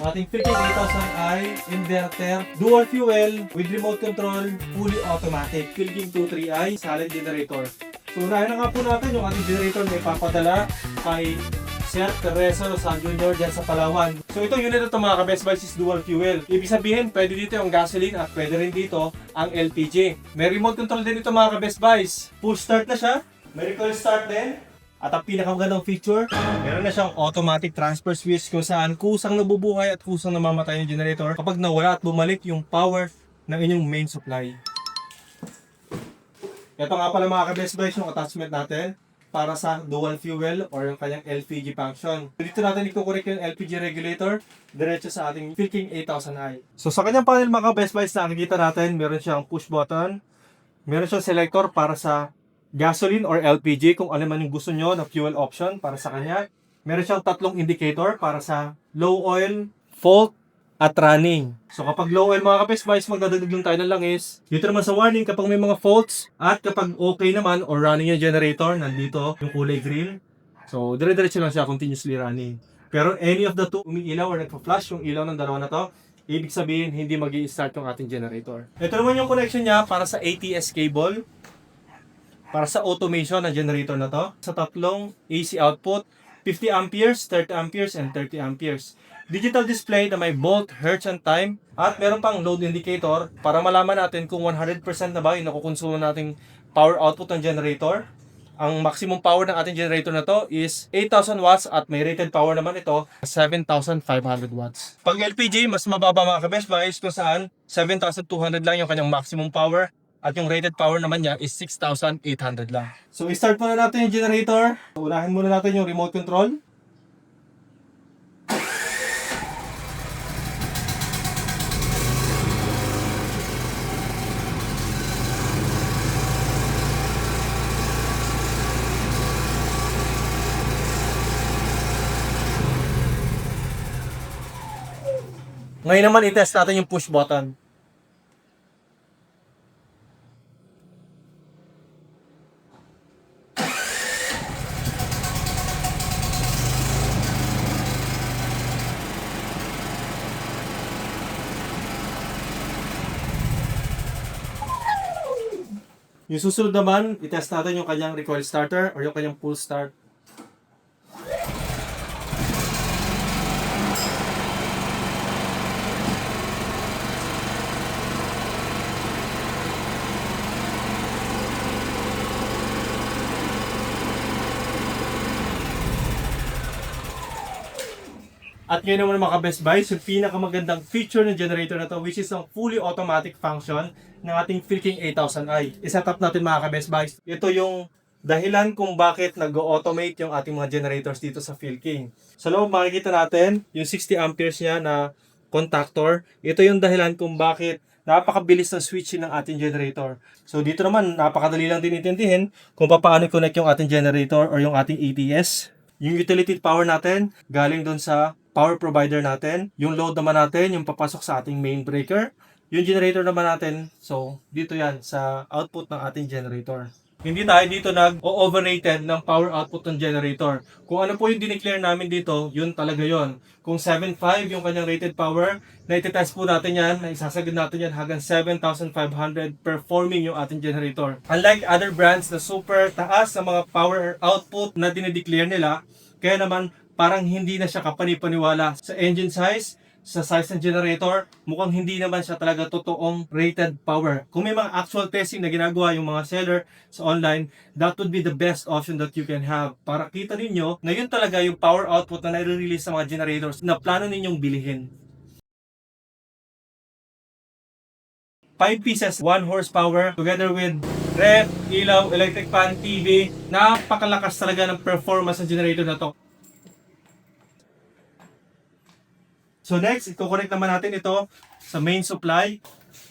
ating Philking 8000i inverter, dual fuel with remote control, fully automatic. Philking 23i silent generator. So unahin na nga po natin yung ating generator na ipapadala kay Sir Teresa Lozan Jr. dyan sa Palawan. So ito unit na ito mga ka-Best Buys is dual fuel. Ibig sabihin, pwede dito yung gasoline at pwede rin dito ang LPG. May remote control din ito mga ka-Best Buys. Full start na siya. May recoil start din. At ang pinakamagandang feature, meron na siyang automatic transfer switch kung saan kusang nabubuhay at kusang namamatay yung generator kapag nawala at bumalik yung power ng inyong main supply. Ito nga pala mga ka-Best Buys yung attachment natin para sa dual fuel or yung kanyang LPG function. Dito natin i-correct yung LPG regulator diretso sa ating Philking 8000i. So sa kanyang panel mga ka-Best Buys nakikita natin meron siyang push button, meron siyang selector para sa gasoline or LPG kung ano man yung gusto nyo na fuel option para sa kanya. Meron siyang tatlong indicator para sa low oil, fault, at running. So kapag low oil mga ka-Best Buys, magdadagdag yung tayo ng langis. Dito naman sa warning kapag may mga faults at kapag okay naman or running yung generator, nandito yung kulay green. So dire-diretso lang siya, continuously running. Pero any of the two, umiilaw or nagpa-flash yung ilaw ng dalawa na to, ibig sabihin hindi mag-i-start yung ating generator. Ito naman yung connection niya para sa ATS cable. Para sa automation ng generator na to, sa tatlong AC output, 50 amperes, 30 amperes, and 30 amperes. Digital display na may volt, hertz, and time. At meron pang load indicator para malaman natin kung 100% na ba yung nakukonsumo nating power output ng generator. Ang maximum power ng ating generator na to is 8,000 watts at may rated power naman ito 7,500 watts. Pag LPG, mas mababa mga ka-Best Buys kung saan 7,200 lang yung kanyang maximum power. At yung rated power naman niya is 6,800 lang. So, i-start muna natin yung generator. Unahin muna natin yung remote control. Ngayon naman, i-test natin yung push button. Yung susunod naman, i-test natin yung kanyang recoil starter or yung kanyang full start. At ngayon naman mga ka-Best Buys, yung pinakamagandang feature ng generator na to which is ang fully automatic function ng ating Philking 8000i. I-set up natin mga ka-Best Buys. Ito yung dahilan kung bakit nag-automate yung ating mga generators dito sa Philking. Sa loob makikita natin yung 60 amperes niya na contactor. Ito yung dahilan kung bakit napakabilis ng switching ng ating generator. So dito naman napakadali lang din intindihin kung paano i-connect yung ating generator or yung ating ATS. Yung utility power natin galing doon sa power provider natin. Yung load naman natin, yung papasok sa ating main breaker. Yung generator naman natin, so dito yan sa output ng ating generator. Hindi tayo dito nag-overrated ng power output ng generator. Kung ano po yung dineclare namin dito, yun talaga yun. Kung 7.5 yung kanyang rated power, na itetest po natin yan, na isasagad natin yan hanggang 7,500 performing yung ating generator. Unlike other brands na super taas na mga power output na dinideclare nila, kaya naman parang hindi na siya kapani-paniwala sa engine size, sa size ng generator, mukhang hindi naman siya talaga totoong rated power. Kung may mga actual testing na ginagawa yung mga seller sa online, that would be the best option that you can have para kita ninyo na yun talaga yung power output na nare-release sa mga generators na plano ninyong bilihin. 5 pieces, 1 horsepower, together with ref, ilaw, electric fan, TV. Napakalakas talaga ng performance ng generator na to. So next, i-connect naman natin ito sa main supply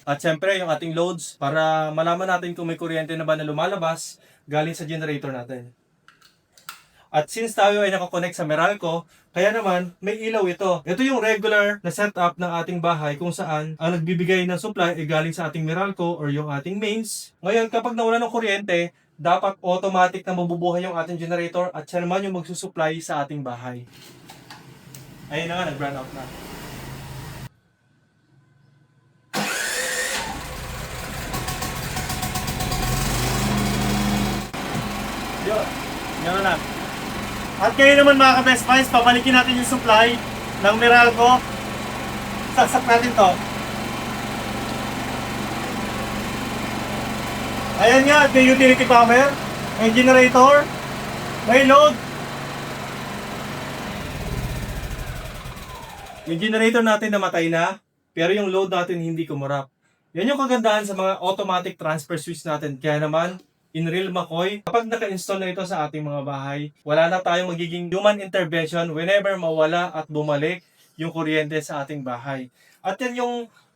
at syempre yung ating loads para malaman natin kung may kuryente na ba na lumalabas galing sa generator natin. At since tayo ay nakakonect sa Meralco, kaya naman may ilaw ito. Ito yung regular na setup ng ating bahay kung saan ang nagbibigay ng supply ay galing sa ating Meralco or yung ating mains. Ngayon kapag nawala ng kuryente, dapat automatic na mabubuhay yung ating generator at siya naman yung magsusupply sa ating bahay. Ayun na nga, nag-run out na. Yan na. At kayo naman mga ka-Best Buys, pabalikin natin yung supply ng Meralco. Saksak natin to. Ayan nga, may utility power, may generator, may load. Yung generator natin namatay na, pero yung load natin hindi kumurap. Yan yung kagandahan sa mga automatic transfer switch natin. Kaya naman, in real McCoy, kapag naka-install na ito sa ating mga bahay, wala na tayong magiging human intervention whenever mawala at bumalik yung kuryente sa ating bahay. At yan yung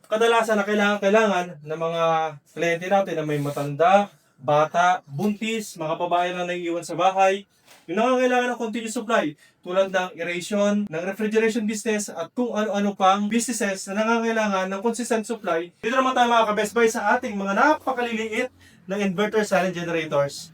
kadalasan na kailangan ng mga kliyente natin na may matanda, bata, buntis, mga babae na naiiwan sa bahay, yung nangangailangan ng continuous supply tulad ng aeration, ng refrigeration business at kung ano-ano pang businesses na nangangailangan ng consistent supply. Dito naman tayo mga ka-Best Buy sa ating mga napakaliliit na inverter silent generators.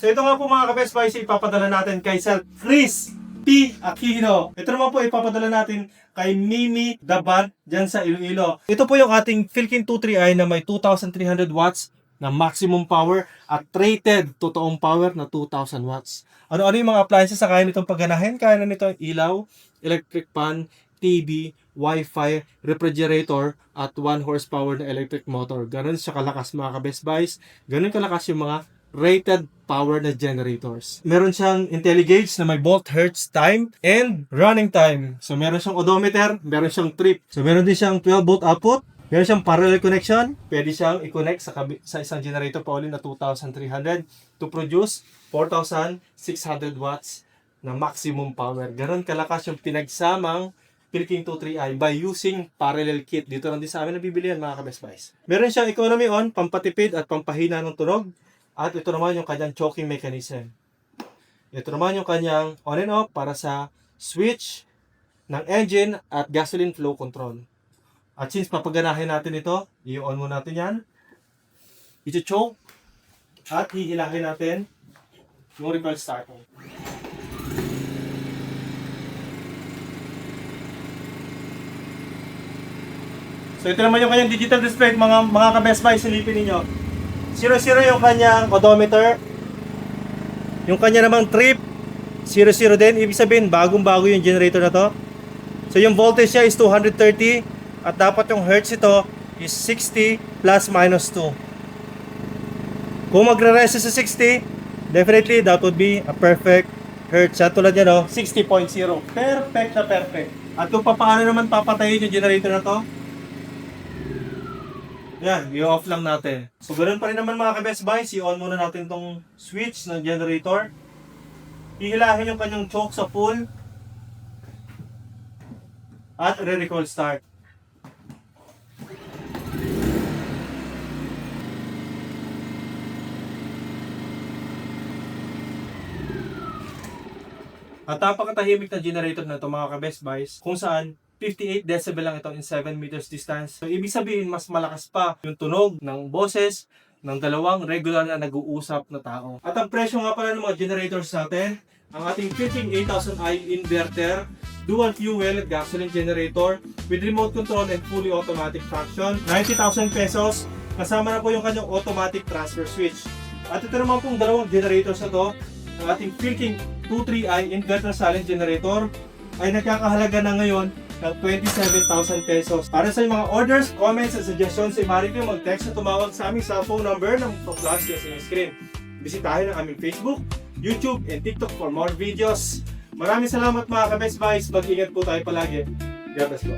So ito nga po mga ka-Best Buy, ipapadala natin kay Sir Chris P. Aquino. Ito naman po ipapadala natin kay Mimi Daban dyan sa Iloilo. Ito po yung ating Philkin 23i na may 2,300 watts na maximum power at rated totoong power na 2,000 watts. Ano-ano yung mga appliances na kaya nitong pagganahin? Kaya na nito ilaw, electric fan, TV, Wi-Fi, refrigerator, at 1 horsepower na electric motor. Ganun siya kalakas mga ka-Best Buys. Ganun kalakas yung mga rated power na generators. Meron siyang IntelliGauge na may volt hertz time and running time. So meron siyang odometer, meron siyang trip. So meron din siyang 12 volt output. Meron siyang parallel connection. Pwede siyang i-connect sa isang generator pa ulit na 2,300 to produce 4,600 watts na maximum power. Ganon kalakas yung pinagsamang Philkin 23i by using parallel kit. Dito lang din sa amin nabibili yan mga ka-Best Buys. Meron siyang economy on, pampatipid at pampahina ng tunog. At ito naman yung kanyang choking mechanism. Ito naman yung kanyang on and off para sa switch ng engine at gasoline flow control. At since papaganahin natin ito, i-on muna natin yan. I-choke at hihilahin natin yung recoil starter. So ito naman yung kanyang digital display mga ka-Best Buy, silipin ninyo. 0-0 yung kanyang odometer. Yung kanya namang trip, 0-0 din. Ibig sabihin, bagong-bago yung generator na to. So yung voltage niya is 230 at dapat yung hertz ito is 60 plus minus 2. Kung magre-rest sa 60, definitely that would be a perfect hertz. At tulad yan, 60.0. Perfect na perfect. At kung paano naman papatayin yung generator na to, yan, i-off lang natin. So ganoon pa rin naman mga ka-Best Buy, i-on muna natin tong switch ng generator. Hihilahin yung kanyang choke sa full. At re-recall start. At napakatahimik na generator na ito mga ka-Best Buys, kung saan 58 decibel lang ito in 7 meters distance. So, ibig sabihin, mas malakas pa yung tunog ng boses ng dalawang regular na nag-uusap na tao. At ang presyo nga pala ng mga generators natin, ang ating Philkin 8000i inverter, dual fuel gasoline generator with remote control and fully automatic function, 90,000 pesos. Kasama na po yung kanyang automatic transfer switch. At ito naman pong dalawang generators na to, ang ating Philkin 23i inverter silent generator ay nagkakahalaga na ngayon ng 27,000 pesos. Para sa mga orders, comments, at suggestions, maaari kayo mag-text at tumawag sa aming cellphone number na flash kayo sa inyong screen. Bisitahin ang aming Facebook, YouTube, and TikTok for more videos. Maraming salamat mga ka-Best Buys. Mag-ingat po tayo palagi. God bless po.